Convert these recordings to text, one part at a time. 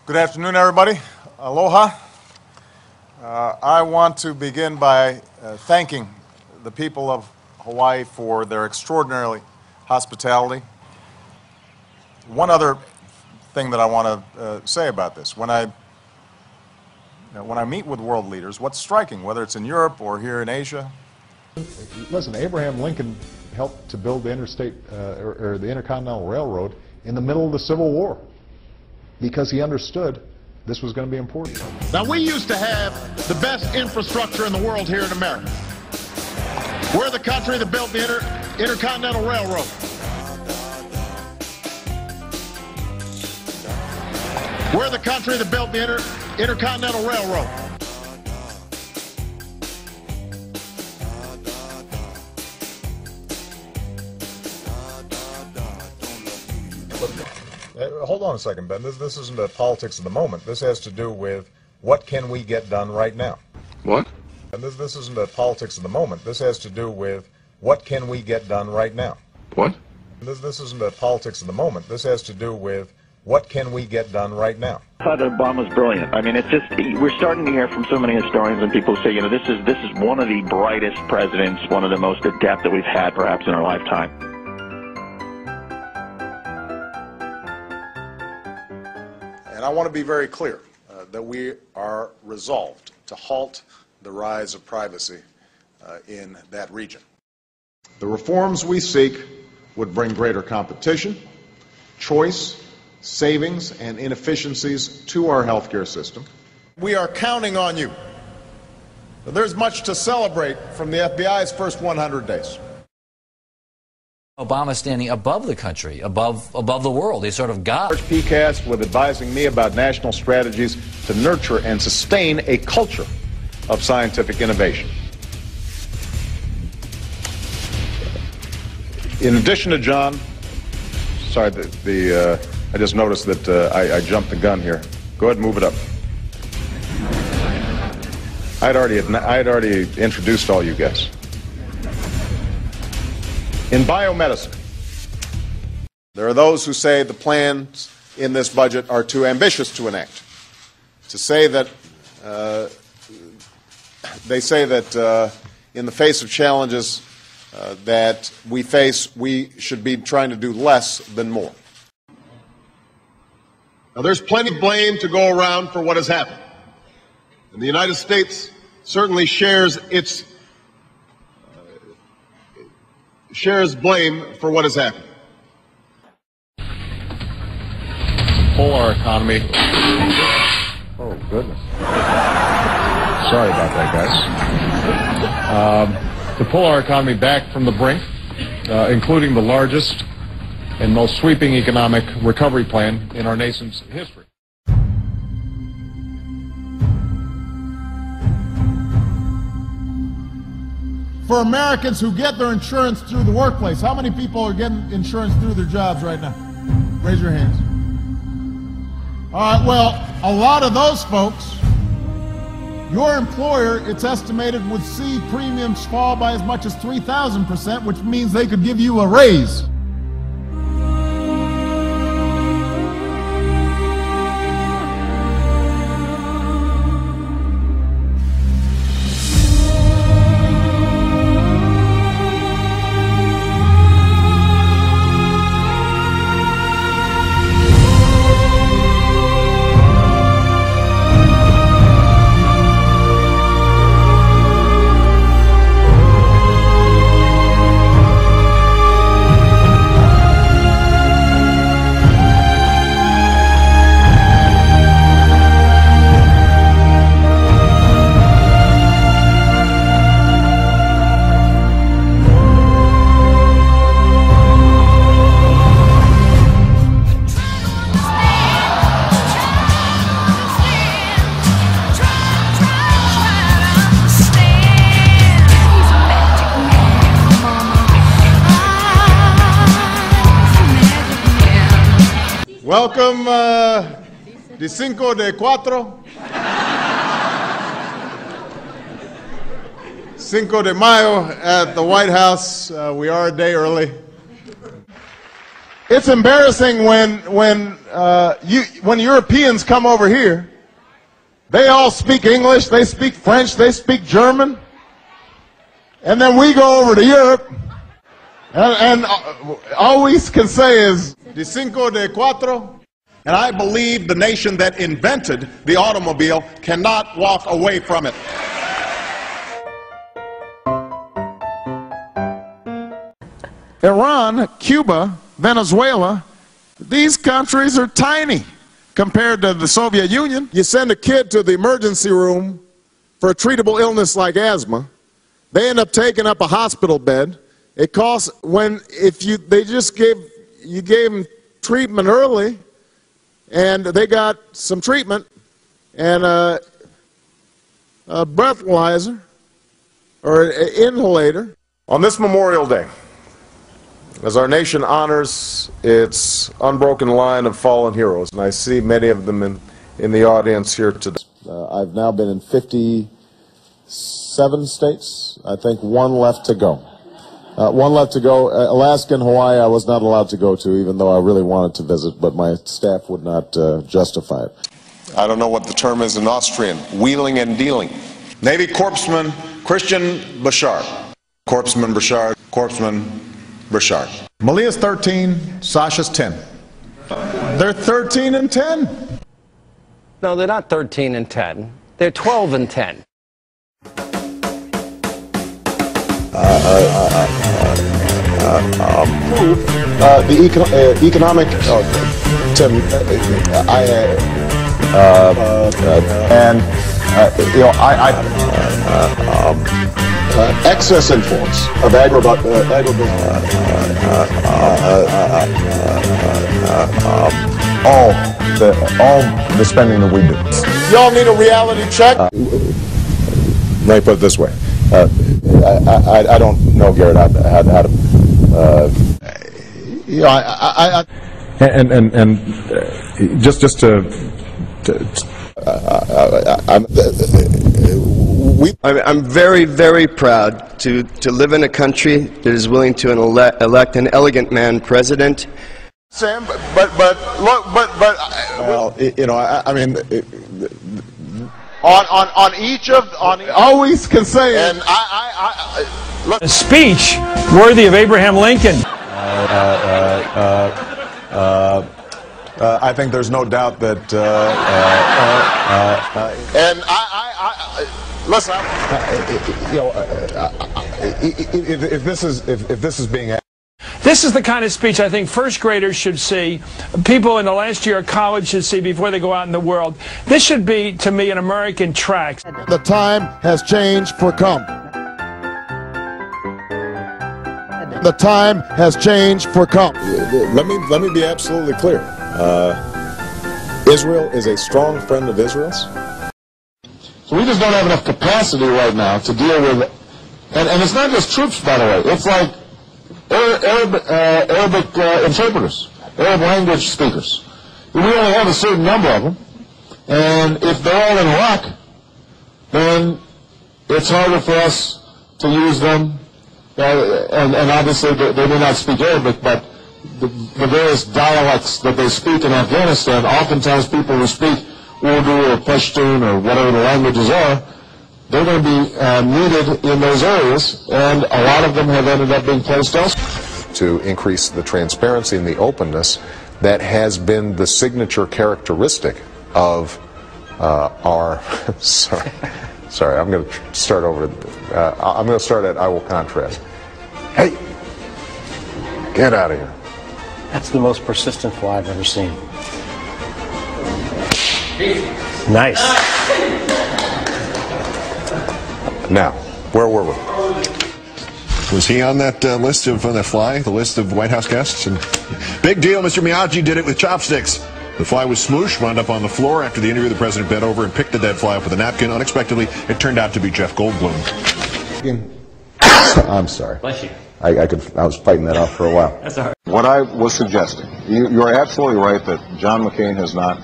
Good afternoon, everybody. Aloha. I want to begin by thanking the people of Hawaii for their extraordinary hospitality. One other thing that I want to say about this. When I meet with world leaders, what's striking, whether it's in Europe or here in Asia? Listen, Abraham Lincoln helped to build the interstate or the Intercontinental Railroad in the middle of the Civil War because he understood this was going to be important. Now, we used to have the best infrastructure in the world here in America. We're the country that built the Intercontinental Railroad. We're the country that built the Intercontinental Railroad. Hold on a second, Ben. This isn't a politics of the moment. This has to do with what can we get done right now. What? And this isn't a politics of the moment. This has to do with what can we get done right now. What? This isn't a politics of the moment. This has to do with what can we get done right now. I thought Obama's brilliant. I mean, it's just, we're starting to hear from so many historians and people say, you know, this is one of the brightest presidents, one of the most adept that we've had perhaps in our lifetime. And I want to be very clear that we are resolved to halt the rise of privacy in that region. The reforms we seek would bring greater competition, choice, savings, and inefficiencies to our healthcare system. We are counting on you. There's much to celebrate from the FBI's first 100 days. Obama standing above the country, above the world. He's sort of God. PCAST with advising me about national strategies to nurture and sustain a culture of scientific innovation. In addition to John, sorry, I just noticed that I jumped the gun here. Go ahead and move it up. I had already introduced all you guys. In biomedicine, there are those who say the plans in this budget are too ambitious to enact. To say that, they say that in the face of challenges that we face, we should be trying to do less than more. Now, there's plenty of blame to go around for what has happened. And the United States certainly shares blame for what has happened. Pull our economy. Oh, goodness. Sorry about that, guys. To pull our economy back from the brink, including the largest and most sweeping economic recovery plan in our nation's history. For Americans who get their insurance through the workplace, how many people are getting insurance through their jobs right now? Raise your hands. All right, well, a lot of those folks, your employer, it's estimated, would see premiums fall by as much as 3,000%, which means they could give you a raise. Welcome, de cinco de cuatro. Cinco de Mayo at the White House. We are a day early. It's embarrassing when Europeans come over here. They all speak English, they speak French, they speak German, and then we go over to Europe, and all we can say is de cinco de cuatro. And I believe the nation that invented the automobile cannot walk away from it. Iran, Cuba, Venezuela, these countries are tiny compared to the Soviet Union. You send a kid to the emergency room for a treatable illness like asthma, they end up taking up a hospital bed. It costs, you gave them treatment early, and they got some treatment and a breathalyzer or an inhalator. On this Memorial Day, as our nation honors its unbroken line of fallen heroes, and I see many of them in the audience here today. I've now been in 57 states. I think one left to go. One left to go. Alaska and Hawaii I was not allowed to go to, even though I really wanted to visit, but my staff would not justify it. I don't know what the term is in Austrian, wheeling and dealing. Navy Corpsman Christian Bashar. Corpsman Bashar, Corpsman Bashar. Malia's 13, Sasha's 10. They're 13 and 10. No, they're not 13 and 10. They're 12 and 10. The economic, Tim, excess influence of agribusiness. All the spending that we do. Y'all need a reality check? Let me put it this way. I don't know, Garrett, how to. Just to I'm very, very proud to live in a country that is willing to elect an elegant man president. Sam, well, I mean, on each of always can say, and look, a speech worthy of Abraham Lincoln. I think there's no doubt that. And listen. If this is being. This is the kind of speech I think first graders should see, people in the last year of college should see before they go out in the world. This should be, to me, an American tract. The time has changed for come. The time has changed for come. Let me be absolutely clear. Israel is a strong friend of Israel's. So we just don't have enough capacity right now to deal with, and it's not just troops, by the way. It's like Arabic interpreters, Arab language speakers. We only have a certain number of them, and if they're all in Iraq, then it's harder for us to use them. And obviously they may not speak Arabic, but the various dialects that they speak in Afghanistan, oftentimes people who speak Urdu or Pashtun or whatever the languages are, they're going to be needed in those areas, and a lot of them have ended up being placed elsewhere. To increase the transparency and the openness that has been the signature characteristic of our. Sorry, I'm going to start over. I'm going to start at I will contrast. Hey, get out of here. That's the most persistent fly I've ever seen. Nice. Now, where were we? Was he on that list of the fly, the list of White House guests? And big deal, Mr. Miyagi did it with chopsticks. The fly was smooshed, wound up on the floor. After the interview, the president bent over and picked the dead fly up with a napkin. Unexpectedly, it turned out to be Jeff Goldblum. I'm sorry. Bless you. I was fighting that off for a while. That's all right. What I was suggesting, you are absolutely right that John McCain has not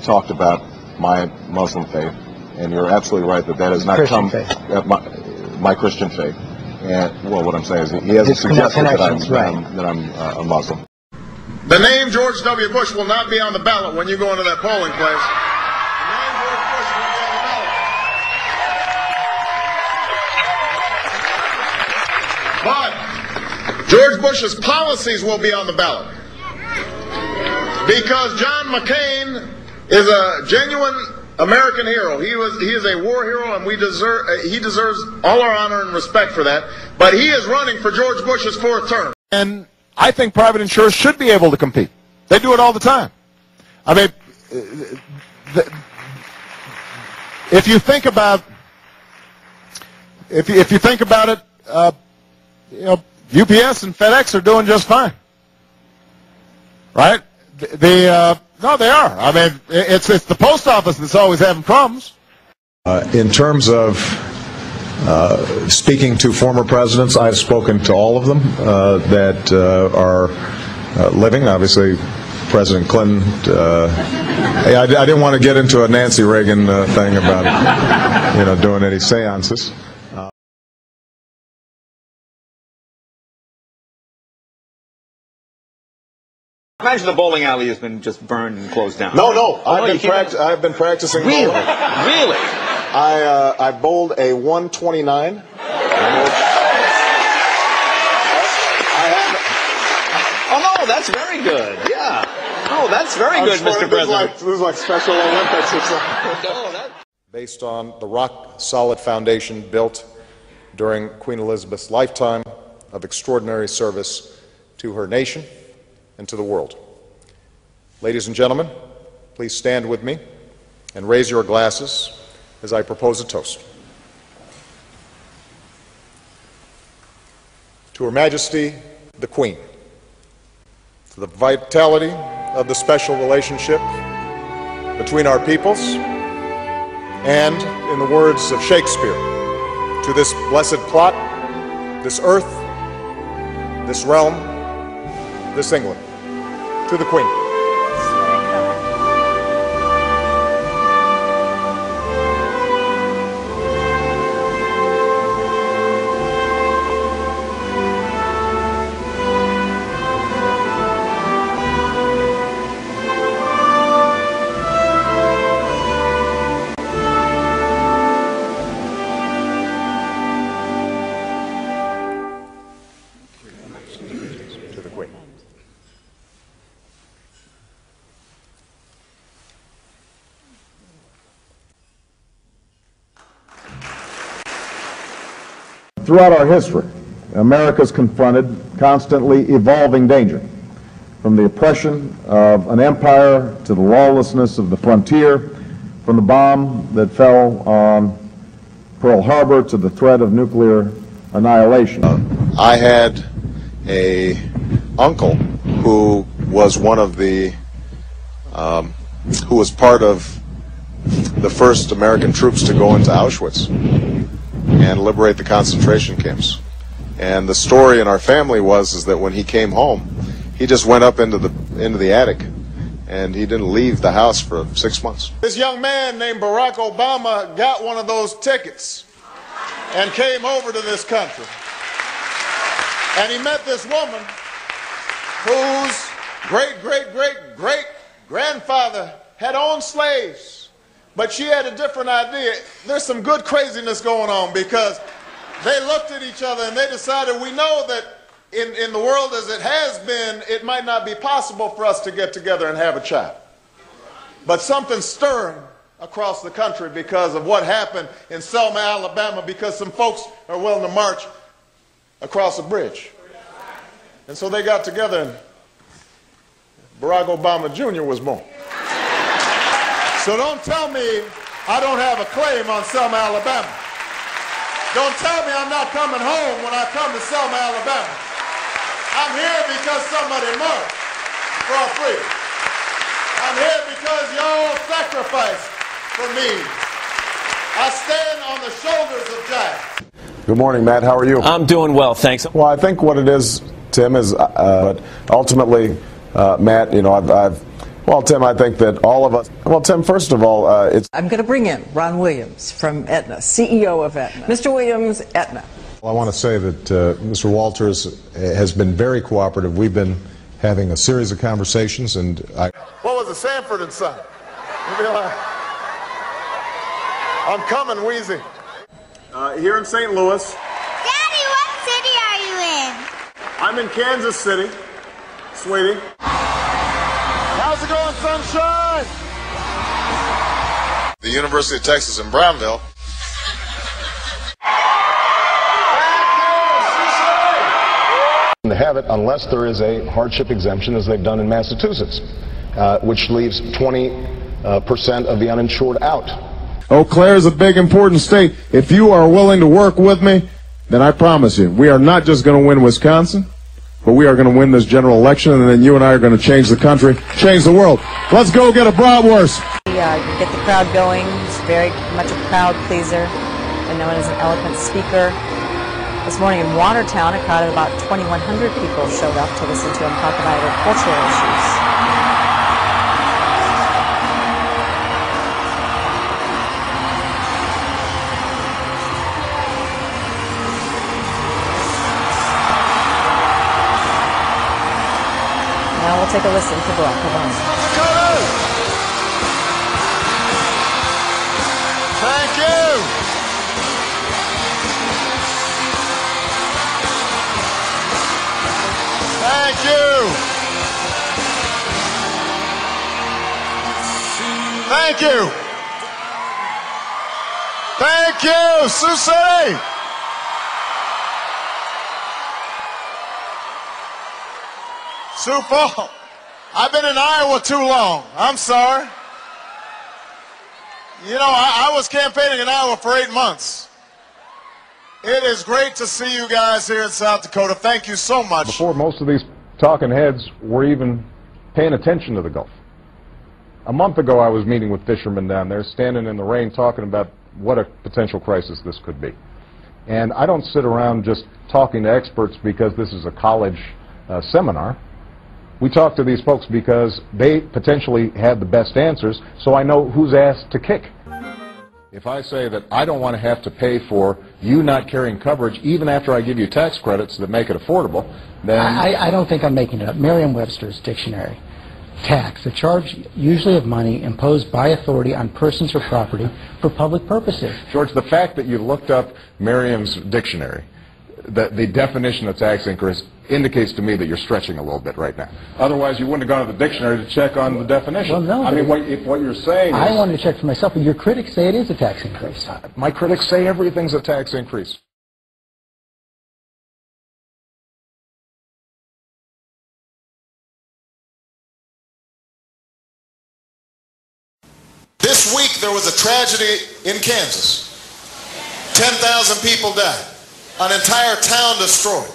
talked about my Muslim faith, and you're absolutely right that that has not come my Christian faith. And, well, what I'm saying is he hasn't suggested that I'm a Muslim. The name George W. Bush will not be on the ballot when you go into that polling place. The name George Bush will be on the ballot. But George Bush's policies will be on the ballot. Because John McCain is a genuine American hero. He is a war hero, and he deserves all our honor and respect for that. But he is running for George Bush's 4th term. And I think private insurers should be able to compete. They do it all the time. I mean, if you think about it, you know, UPS and FedEx are doing just fine, right? No, they are. I mean, it's the post office that's always having problems. In terms of speaking to former presidents, I've spoken to all of them that are living. Obviously, President Clinton. I didn't want to get into a Nancy Reagan thing about doing any seances. Imagine the bowling alley has been just burned and closed down. No. I've been practicing. Really? Bowling. Really? I bowled a 129. Oh no, that's very good. Yeah. Oh, that's very good, Mr. President. This is like Special Olympics or something. Based on the rock-solid foundation built during Queen Elizabeth's lifetime of extraordinary service to her nation and to the world. Ladies and gentlemen, please stand with me and raise your glasses as I propose a toast. To Her Majesty, the Queen, to the vitality of the special relationship between our peoples, and, in the words of Shakespeare, to this blessed plot, this earth, this realm, this England. To the Queen. To the Queen. Throughout our history, America's confronted constantly evolving danger, from the oppression of an empire to the lawlessness of the frontier, from the bomb that fell on Pearl Harbor to the threat of nuclear annihilation. I had an uncle who was one of the, who was part of the first American troops to go into Auschwitz and liberate the concentration camps. And the story in our family is that when he came home, he just went up into the attic, and he didn't leave the house for 6 months. This young man named Barack Obama got one of those tickets and came over to this country. And he met this woman whose great-great-great-great-grandfather had owned slaves. But she had a different idea. There's some good craziness going on, because they looked at each other and they decided, we know that in the world as it has been, it might not be possible for us to get together and have a child. But something's stirring across the country because of what happened in Selma, Alabama, because some folks are willing to march across a bridge. And so they got together, and Barack Obama Jr. was born. So don't tell me I don't have a claim on Selma, Alabama. Don't tell me I'm not coming home when I come to Selma, Alabama. I'm here because somebody marched for our freedom. I'm here because y'all sacrificed for me. I stand on the shoulders of giants. Good morning, Matt. How are you? I'm doing well, thanks. Well, I think what it is, Tim, is but ultimately, Matt, well, Tim, I think that all of us, well, Tim, first of all, I'm going to bring in Ron Williams from Aetna, CEO of Aetna. Mr. Williams, Aetna. A I want to say that Mr. Walters has been very cooperative. We've been having a series of conversations, and What was it, Sanford and Son? You'd be like, I'm coming, Wheezy. Here in St. Louis. Daddy, what city are you in? I'm in Kansas City, sweetie. How's it going, sunshine? The University of Texas in Brownville. To have it unless there is a hardship exemption, as they've done in Massachusetts, which leaves 20% of the uninsured out. Eau Claire is a big, important state. If you are willing to work with me, then I promise you, we are not just going to win Wisconsin, but we are going to win this general election, and then you and I are going to change the country, change the world. Let's go get a bratwurst. Get the crowd going. He's very much a crowd pleaser and known as an eloquent speaker. This morning in Watertown, a crowd of about 2,100 people showed up to listen to him talk about agricultural issues. Now we'll take a listen to Barack Obama. Thank you. Thank you. Thank you. Thank you, Sioux City. Sioux Falls. I've been in Iowa too long. I'm sorry. You know, I was campaigning in Iowa for 8 months. It is great to see you guys here in South Dakota. Thank you so much. Before most of these talking heads were even paying attention to the Gulf. A month ago, I was meeting with fishermen down there, standing in the rain, talking about what a potential crisis this could be. And I don't sit around just talking to experts because this is a college seminar. We talk to these folks because they potentially have the best answers, so I know whose ass to kick. If I say that I don't want to have to pay for you not carrying coverage even after I give you tax credits that make it affordable, then... I don't think I'm making it up. Merriam-Webster's dictionary. Tax, a charge usually of money imposed by authority on persons or property for public purposes. George, the fact that you looked up Merriam's dictionary, the definition of tax increase, indicates to me that you're stretching a little bit right now. Otherwise, you wouldn't have gone to the dictionary to check on the definition. Well, no. I mean, if what you're saying is... I wanted to check for myself, but your critics say it is a tax increase. My critics say everything's a tax increase. This week there was a tragedy in Kansas. 10,000 people died. An entire town destroyed.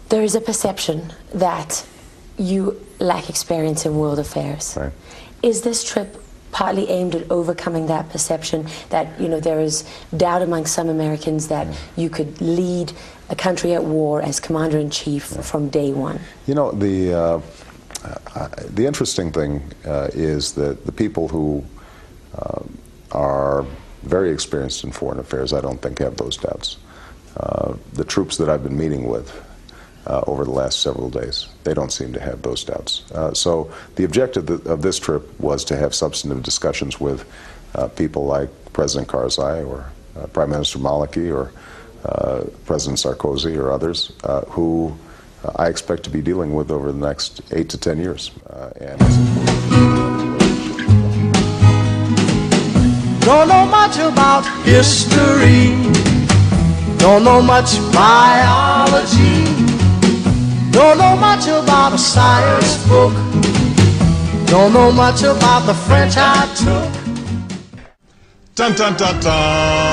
There is a perception that you lack experience in world affairs. Right. Is this trip partly aimed at overcoming that perception that, you know, there is doubt among some Americans that you could lead a country at war as commander-in-chief from day one? You know, the interesting thing is that the people who are very experienced in foreign affairs, I don't think have those doubts. The troops that I've been meeting with over the last several days, they don't seem to have those doubts. So the objective of this trip was to have substantive discussions with people like President Karzai or Prime Minister Maliki or President Sarkozy or others who I expect to be dealing with over the next 8 to 10 years. Don't know much about history, don't know much biology, don't know much about a science book, don't know much about the French I took. Dun dun dun dun.